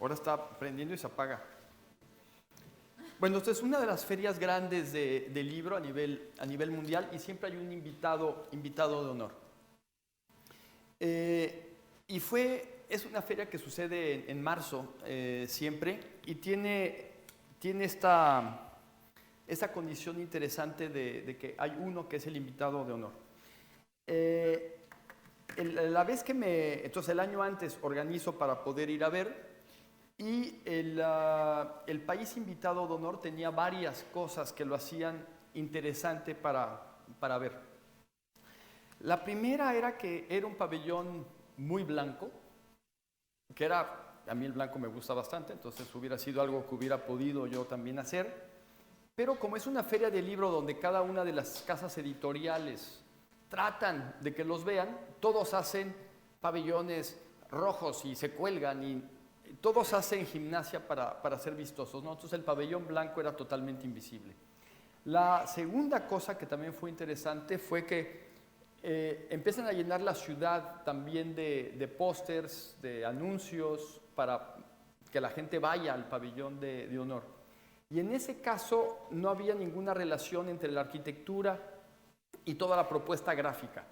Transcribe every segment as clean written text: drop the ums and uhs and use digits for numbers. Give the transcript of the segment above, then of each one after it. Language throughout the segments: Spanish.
Ahora está prendiendo y se apaga. Bueno, esto es una de las ferias grandes de libro a nivel mundial y siempre hay un invitado de honor. Es una feria que sucede en marzo siempre y tiene esta condición interesante de que hay uno que es el invitado de honor. La vez que entonces el año antes organizo para poder ir a ver. Y el país invitado de honor tenía varias cosas que lo hacían interesante para ver. La primera era que era un pabellón muy blanco, a mí el blanco me gusta bastante, entonces hubiera sido algo que hubiera podido yo también hacer. Pero como es una feria de libro donde cada una de las casas editoriales tratan de que los vean, todos hacen pabellones rojos y se cuelgan y todos hacen gimnasia para ser vistosos, ¿no? Entonces el pabellón blanco era totalmente invisible. La segunda cosa que también fue interesante fue que empiezan a llenar la ciudad también de pósters, de anuncios, para que la gente vaya al pabellón de honor. Y en ese caso no había ninguna relación entre la arquitectura y toda la propuesta gráfica.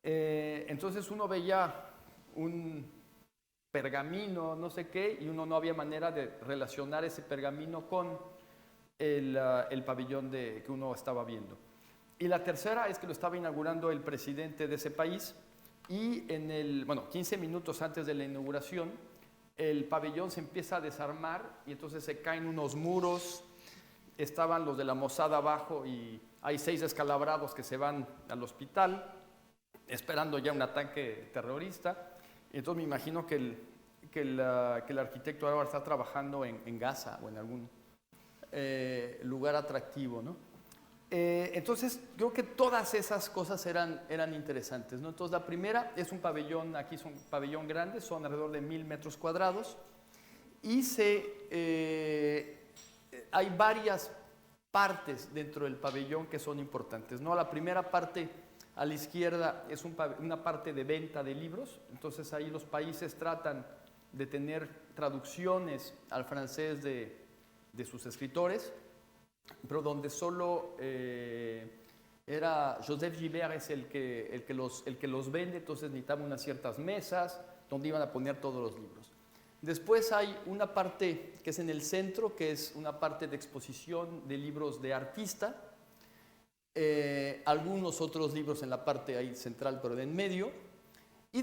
Entonces uno veía un pergamino, no sé qué, y uno no había manera de relacionar ese pergamino con el pabellón que uno estaba viendo. Y la tercera es que lo estaba inaugurando el presidente de ese país y 15 minutos antes de la inauguración, el pabellón se empieza a desarmar y entonces se caen unos muros, estaban los de la Mossad abajo y hay 6 descalabrados que se van al hospital esperando ya un ataque terrorista. Entonces me imagino que el arquitecto ahora está trabajando en Gaza o en algún lugar atractivo, ¿no? Entonces creo que todas esas cosas eran interesantes, ¿no? Entonces la primera es un pabellón, aquí es un pabellón grande, son alrededor de 1000 metros cuadrados y hay varias partes dentro del pabellón que son importantes, ¿no? La primera parte a la izquierda es una parte de venta de libros, entonces ahí los países tratan de tener traducciones al francés de sus escritores, pero donde solo era Joseph Gilbert es el que los vende, entonces necesitaban unas ciertas mesas donde iban a poner todos los libros. Después hay una parte que es en el centro, que es una parte de exposición de libros de artista, algunos otros libros en la parte ahí central, pero de en medio, y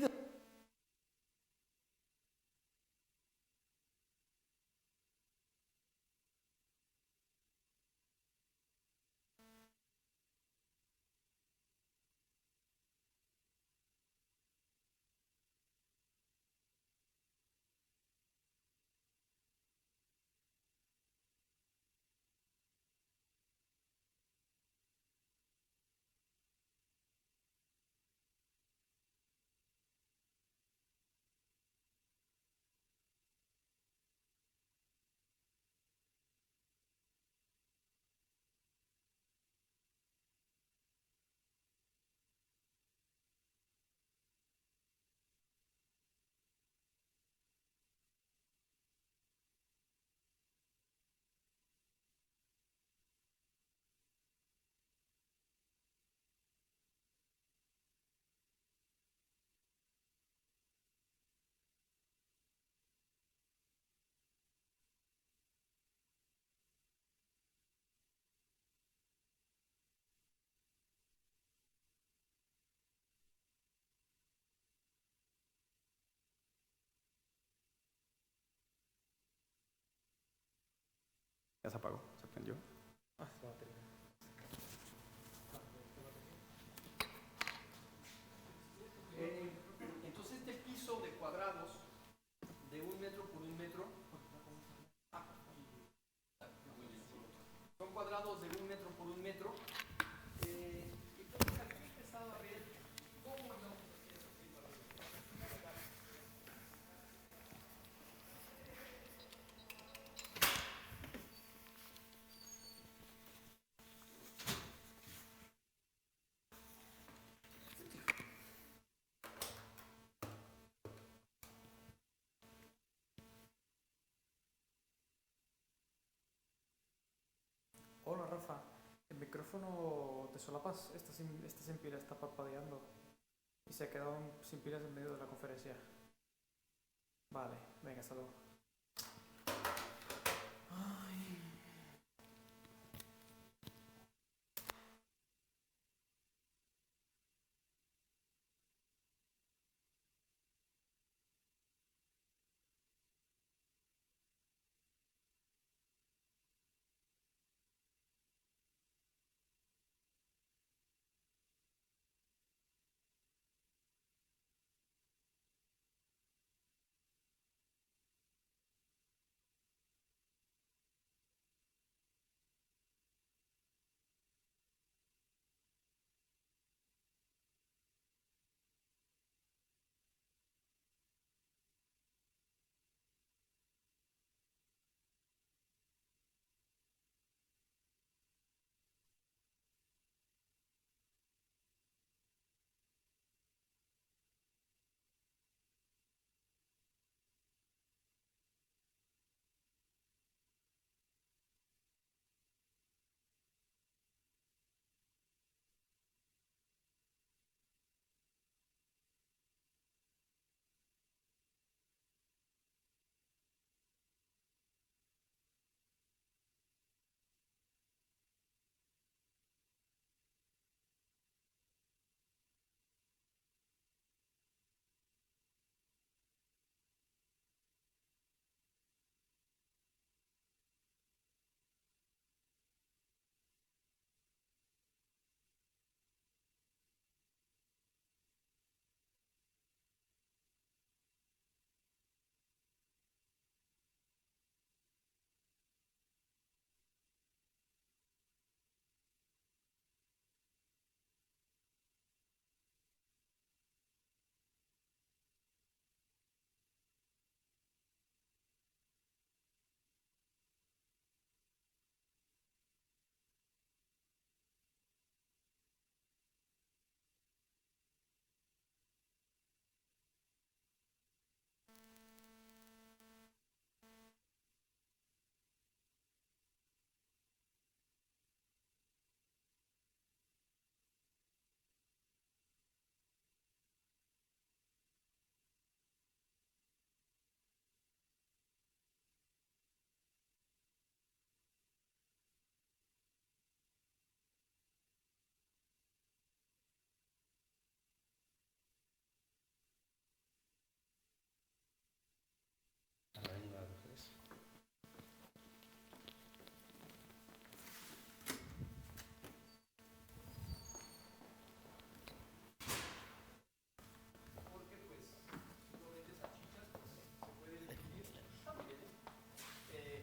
ya se apagó, se prendió. Entonces este piso de cuadrados de 1 metro por 1 metro, son cuadrados de 1 metro por 1 metro. Entonces aquí he empezado a ver cómo no. Hola Rafa, el micrófono te solapas, está sin pila, está parpadeando y se ha quedado sin pilas en medio de la conferencia. Vale, venga, hasta luego.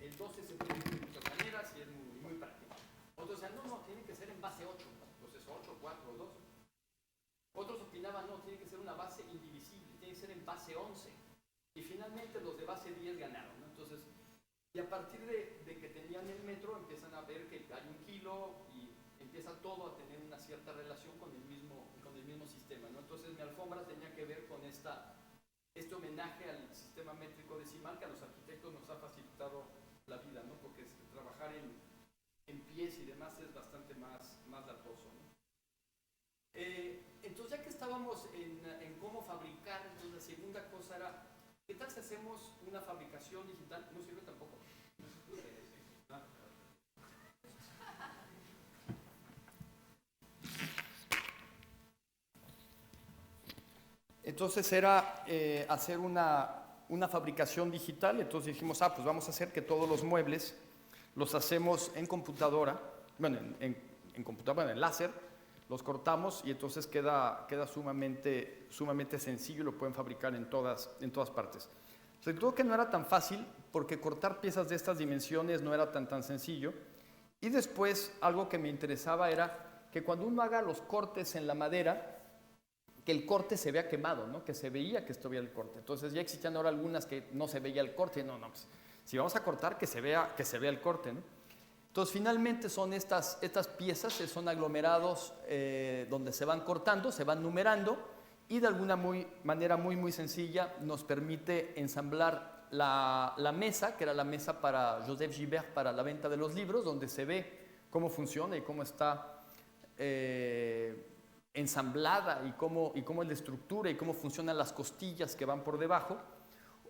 El 12 se puede escribir de muchas maneras y es muy práctico. Otros decían, no, tiene que ser en base 8. Entonces 8, 4, 2. Otros opinaban, no, tiene que ser una base indivisible, tiene que ser en base 11. Y finalmente los de base 10 ganaron, ¿no? Entonces, y a partir de que tenían el metro, empiezan a ver que hay un kilo y empieza todo a tener una cierta relación con el mismo sistema, ¿no? Entonces mi alfombra tenía que ver con este homenaje al sistema métrico decimal que a los arquitectos nos ha facilitado la vida, ¿no? Porque trabajar en pies y demás es bastante más latoso, ¿no? Entonces ya que estábamos en cómo fabricar, entonces la segunda cosa era, ¿qué tal si hacemos una fabricación digital? No sirve tampoco. Entonces era hacer una fabricación digital. Entonces dijimos, pues vamos a hacer que todos los muebles los hacemos en computadora, bueno, en computadora, en láser, los cortamos y entonces queda sumamente sencillo y lo pueden fabricar en todas partes. Sobre todo que no era tan fácil porque cortar piezas de estas dimensiones no era tan sencillo. Y después algo que me interesaba era que cuando uno haga los cortes en la madera, que el corte se vea quemado, ¿no? Que se veía que estuviera el corte. Entonces ya existían ahora algunas que no se veía el corte. No, pues, si vamos a cortar, que se vea el corte, ¿no? Entonces finalmente son estas piezas, son aglomerados donde se van cortando, se van numerando y de alguna manera muy sencilla nos permite ensamblar la mesa, que era la mesa para Joseph Gibert para la venta de los libros, donde se ve cómo funciona y cómo está ensamblada y cómo es la estructura y cómo funcionan las costillas que van por debajo.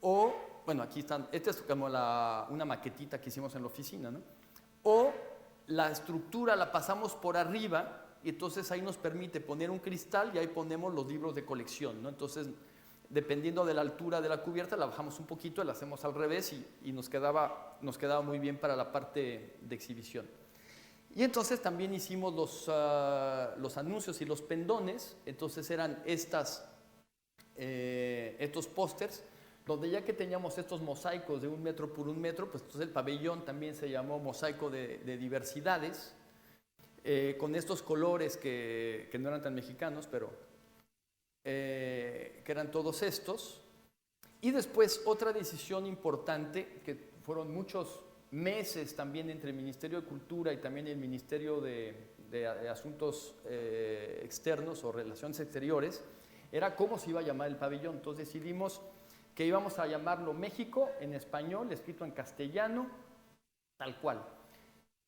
O, bueno, aquí están, esta es como una maquetita que hicimos en la oficina, ¿no? O la estructura la pasamos por arriba y entonces ahí nos permite poner un cristal y ahí ponemos los libros de colección, ¿no? Entonces, dependiendo de la altura de la cubierta, la bajamos un poquito, la hacemos al revés y nos quedaba muy bien para la parte de exhibición. Y entonces también hicimos los anuncios y los pendones, entonces eran estos pósters, donde ya que teníamos estos mosaicos de 1 metro por 1 metro, pues entonces el pabellón también se llamó Mosaico de Diversidades, con estos colores que no eran tan mexicanos, pero que eran todos estos. Y después otra decisión importante, que fueron muchos meses también entre el Ministerio de Cultura y también el Ministerio de Asuntos Externos o Relaciones Exteriores, era cómo se iba a llamar el pabellón. Entonces decidimos que íbamos a llamarlo México en español, escrito en castellano, tal cual.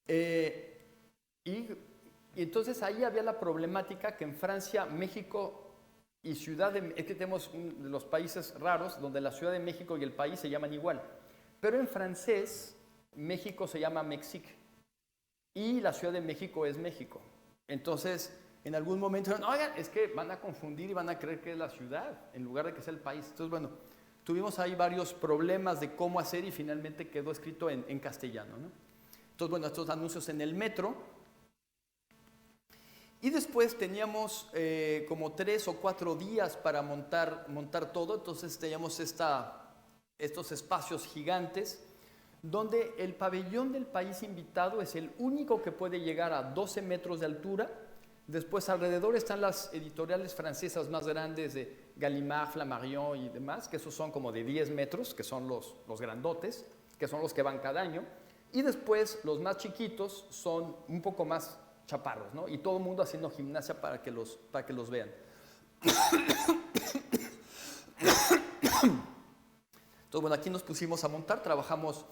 Y entonces ahí había la problemática que en Francia, México y es que tenemos los países raros donde la Ciudad de México y el país se llaman igual. Pero en francés, México se llama Mexique y la Ciudad de México es México. Entonces, en algún momento, oigan, es que van a confundir y van a creer que es la ciudad en lugar de que sea el país. Entonces, bueno, tuvimos ahí varios problemas de cómo hacer y finalmente quedó escrito en castellano, ¿no? Entonces, bueno, estos anuncios en el metro. Y después teníamos como 3 o 4 días para montar todo. Entonces teníamos estos espacios gigantes donde el pabellón del país invitado es el único que puede llegar a 12 metros de altura. Después alrededor están las editoriales francesas más grandes de Gallimard, Flammarion y demás, que esos son como de 10 metros, que son los grandotes, que son los que van cada año. Y después los más chiquitos son un poco más chaparros, ¿no? Y todo el mundo haciendo gimnasia para que los vean. Entonces, bueno, aquí nos pusimos a montar, trabajamos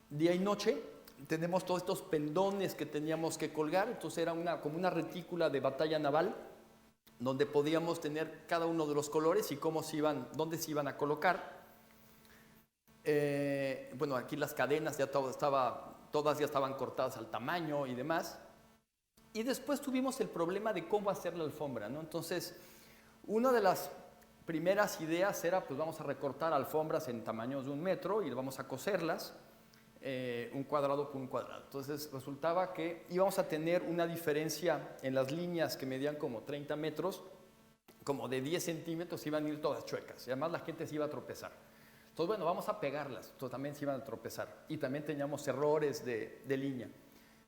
día y noche, tenemos todos estos pendones que teníamos que colgar, entonces era como una retícula de batalla naval, donde podíamos tener cada uno de los colores y dónde se iban a colocar. Bueno, aquí las cadenas todas ya estaban cortadas al tamaño y demás. Y después tuvimos el problema de cómo hacer la alfombra, ¿no? Entonces, una de las primeras ideas era, pues vamos a recortar alfombras en tamaños de 1 metro y vamos a coserlas, un cuadrado por un cuadrado. Entonces, resultaba que íbamos a tener una diferencia en las líneas que medían como 30 metros, como de 10 centímetros, iban a ir todas chuecas, y además la gente se iba a tropezar. Entonces, bueno, vamos a pegarlas, entonces también se iban a tropezar, y también teníamos errores de línea.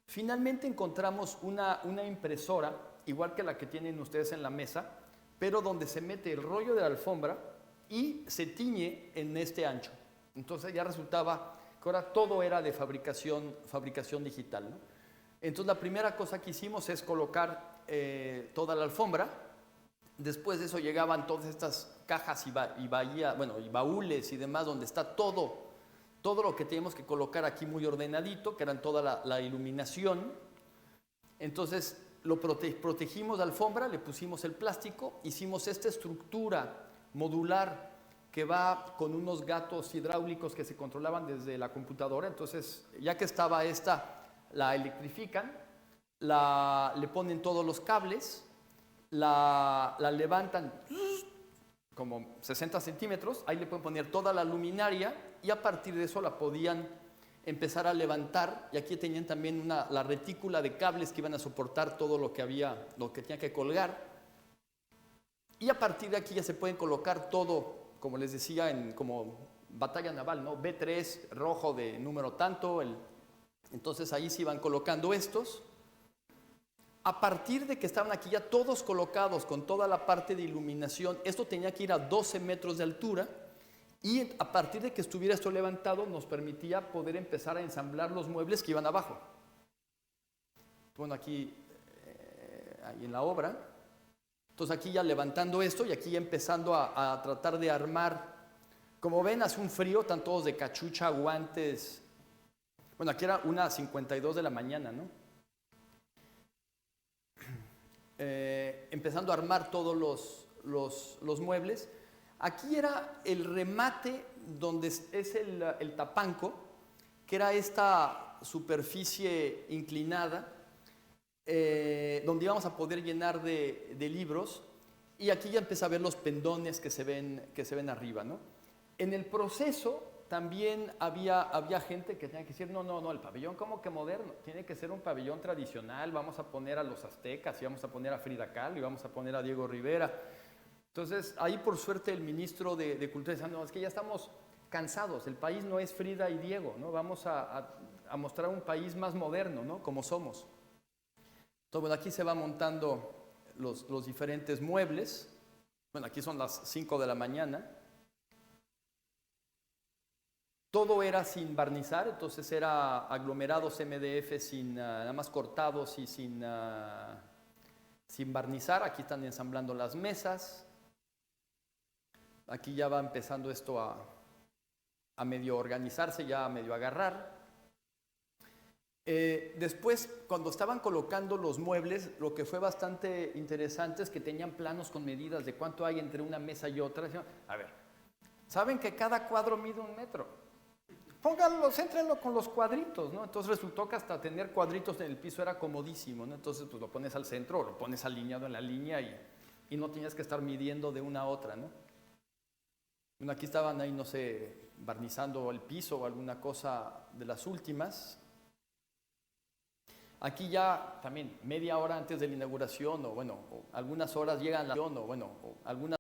Finalmente encontramos una impresora, igual que la que tienen ustedes en la mesa, pero donde se mete el rollo de la alfombra y se tiñe en este ancho. Entonces ya resultaba que ahora todo era de fabricación digital, ¿no? Entonces la primera cosa que hicimos es colocar toda la alfombra. Después de eso llegaban todas estas cajas y baúles y demás, donde está todo lo que teníamos que colocar aquí muy ordenadito, que eran toda la iluminación. Entonces protegimos la alfombra, le pusimos el plástico, hicimos esta estructura modular que va con unos gatos hidráulicos que se controlaban desde la computadora. Entonces, ya que estaba esta, la electrifican, le ponen todos los cables, la levantan como 60 centímetros, ahí le pueden poner toda la luminaria y a partir de eso la podían empezar a levantar, y aquí tenían también la retícula de cables que iban a soportar todo lo que tenían que colgar, y a partir de aquí ya se pueden colocar todo, como les decía, como batalla naval, ¿no? B3 rojo de número tanto, entonces ahí se iban colocando estos. A partir de que estaban aquí ya todos colocados con toda la parte de iluminación, esto tenía que ir a 12 metros de altura, y a partir de que estuviera esto levantado nos permitía poder empezar a ensamblar los muebles que iban abajo. Bueno, aquí ahí en la obra. Entonces aquí ya levantando esto y aquí ya empezando a tratar de armar. Como ven, hace un frío, están todos de cachucha, guantes. Bueno, aquí era 1:52 de la mañana, ¿no? empezando a armar todos los muebles. Aquí era el remate donde es el tapanco, que era esta superficie inclinada, donde íbamos a poder llenar de libros, y aquí ya empecé a ver los pendones que se ven arriba, ¿no? En el proceso también había gente que tenía que decir, no, el pabellón como que moderno, tiene que ser un pabellón tradicional, vamos a poner a los aztecas, y vamos a poner a Frida Kahlo, y vamos a poner a Diego Rivera. Entonces, ahí por suerte el ministro de Cultura decía, no, es que ya estamos cansados, el país no es Frida y Diego, ¿no? Vamos a mostrar un país más moderno, ¿no? Como somos. Entonces, bueno, aquí se va montando los diferentes muebles. Bueno, aquí son las 5 de la mañana. Todo era sin barnizar, entonces era aglomerados MDF nada más cortados y sin barnizar. Aquí están ensamblando las mesas. Aquí ya va empezando esto a medio organizarse, ya a medio agarrar. Después, cuando estaban colocando los muebles, lo que fue bastante interesante es que tenían planos con medidas de cuánto hay entre una mesa y otra. A ver, ¿saben que cada cuadro mide 1 metro? Pónganlo, céntrenlo con los cuadritos, ¿no? Entonces resultó que hasta tener cuadritos en el piso era comodísimo, ¿no? Entonces pues lo pones al centro o lo pones alineado en la línea y no tenías que estar midiendo de una a otra, ¿no? Bueno, aquí estaban ahí, no sé, barnizando el piso o alguna cosa de las últimas. Aquí ya también media hora antes de la inauguración o bueno, o algunas horas llegan o algunas